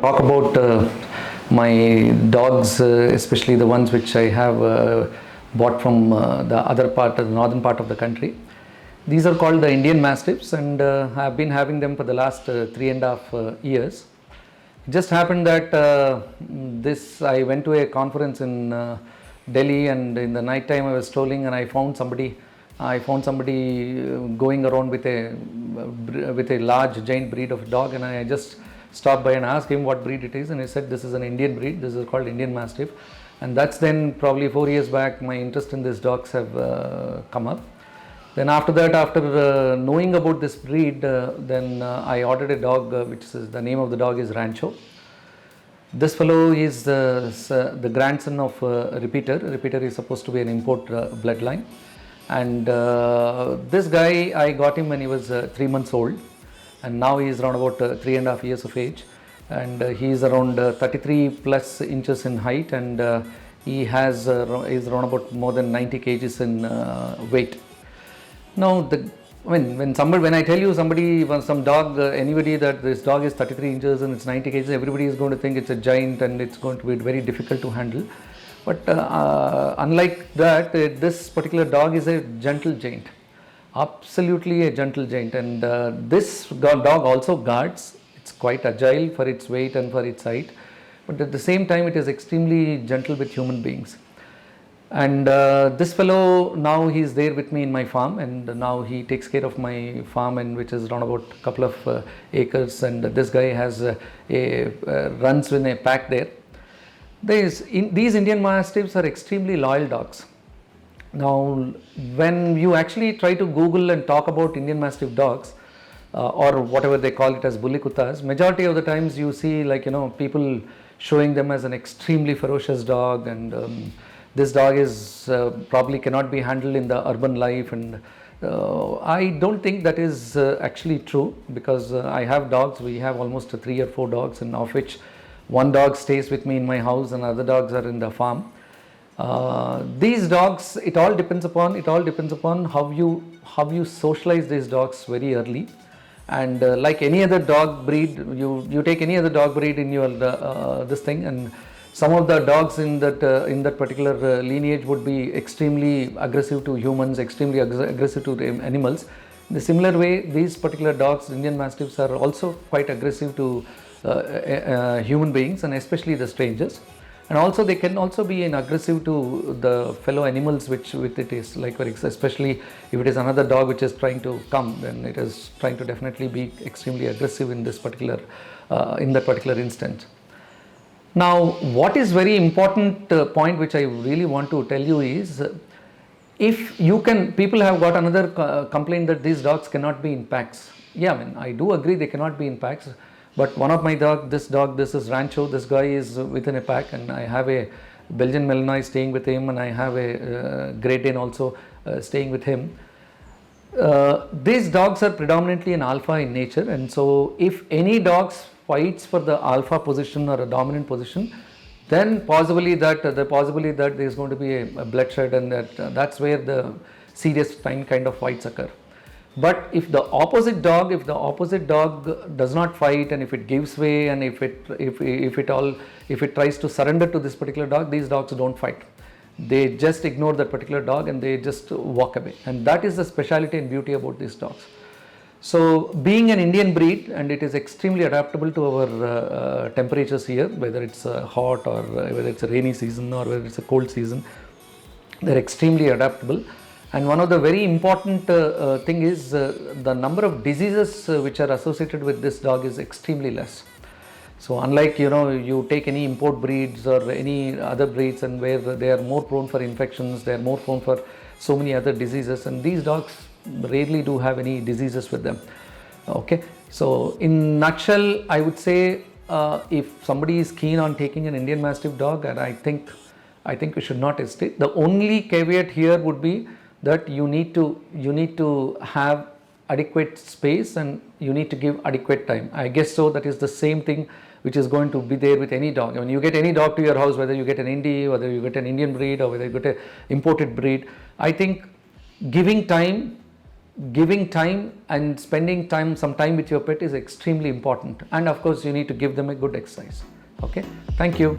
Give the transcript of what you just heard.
Talk about my dogs, especially the ones which I have bought from the other part, the northern part of the country. These are called the Indian Mastiffs, and I have been having them for the last 3.5 years. It just happened that I went to a conference in Delhi, and in the night time I was strolling and I found somebody going around with a large giant breed of dog, and I just stopped by and asked him what breed it is, and he said this is an Indian breed. This is called Indian Mastiff. And that's then probably 4 years back my interest in these dogs have come up. Then after that, after knowing about this breed, I ordered a dog which is, the name of the dog is Rancho. This fellow is the grandson of Repeater. Repeater is supposed to be an import bloodline. And this guy, I got him when he was 3 months old. And now he is around about 3.5 years of age. And he is around 33 plus inches in height. And he is around about more than 90 kgs in weight. Now, when I tell you some dog, anybody that this dog is 33 inches and it's 90 kgs, everybody is going to think it's a giant and it's going to be very difficult to handle. But unlike that, this particular dog is a gentle giant, absolutely a gentle giant. And this dog also guards. It's quite agile for its weight and for its height, but at the same time, it is extremely gentle with human beings. And this fellow, now he is there with me in my farm, and now he takes care of my farm, and which is around about a couple of acres. And this guy has runs in a pack there. These Indian Mastiffs are extremely loyal dogs. Now, when you actually try to Google and talk about Indian Mastiff dogs, or whatever they call it as Bullykuttas, majority of the times you see people showing them as an extremely ferocious dog, and this dog is probably cannot be handled in the urban life, and I don't think that is actually true, because I have dogs. We have almost 3 or 4 dogs, and of which one dog stays with me in my house and other dogs are in the farm. These dogs, it all depends upon how you socialize these dogs very early. And like any other dog breed, you take any other dog breed in your this thing, and some of the dogs in that particular lineage would be extremely aggressive to humans, extremely aggressive to animals. In the similar way, these particular dogs, Indian Mastiffs, are also quite aggressive to human beings, and especially the strangers. And also they can also be aggressive to the fellow animals which with it is, like especially if it is another dog which is trying to come, then it is trying to definitely be extremely aggressive in this particular in that particular instance. Now, what is very important point which I really want to tell you is, if you can, people have got another complaint that these dogs cannot be in packs. Yeah, I do agree they cannot be in packs. But one of my this is Rancho. This guy is within a pack, and I have a Belgian Malinois staying with him, and I have a Great Dane also staying with him. These dogs are predominantly an alpha in nature, and so if any dogs fights for the alpha position or a dominant position, then possibly that there is going to be a bloodshed, and that's where the serious kind of fights occur. But if the opposite dog does not fight, and if it gives way, and if it tries to surrender to this particular dog, these dogs don't fight. They just ignore that particular dog and they just walk away. And that is the speciality and beauty about these dogs. So, being an Indian breed, and it is extremely adaptable to our temperatures here, whether it's hot or whether it's a rainy season or whether it's a cold season, they're extremely adaptable. And one of the very important thing is the number of diseases which are associated with this dog is extremely less. So unlike you take any import breeds or any other breeds, and where they are more prone for infections, they are more prone for so many other diseases, and these dogs rarely do have any diseases with them. Okay, so in nutshell, I would say if somebody is keen on taking an Indian Mastiff dog, and I think we should not hesitate. The only caveat here would be that you need to have adequate space, and you need to give adequate time. I guess so that is the same thing which is going to be there with any dog. When you get any dog to your house, whether you get an Indie, whether you get an Indian breed, or whether you get an imported breed, I think giving time giving time and spending some time with your pet is extremely important. And of course, you need to give them a good exercise. Okay, thank you.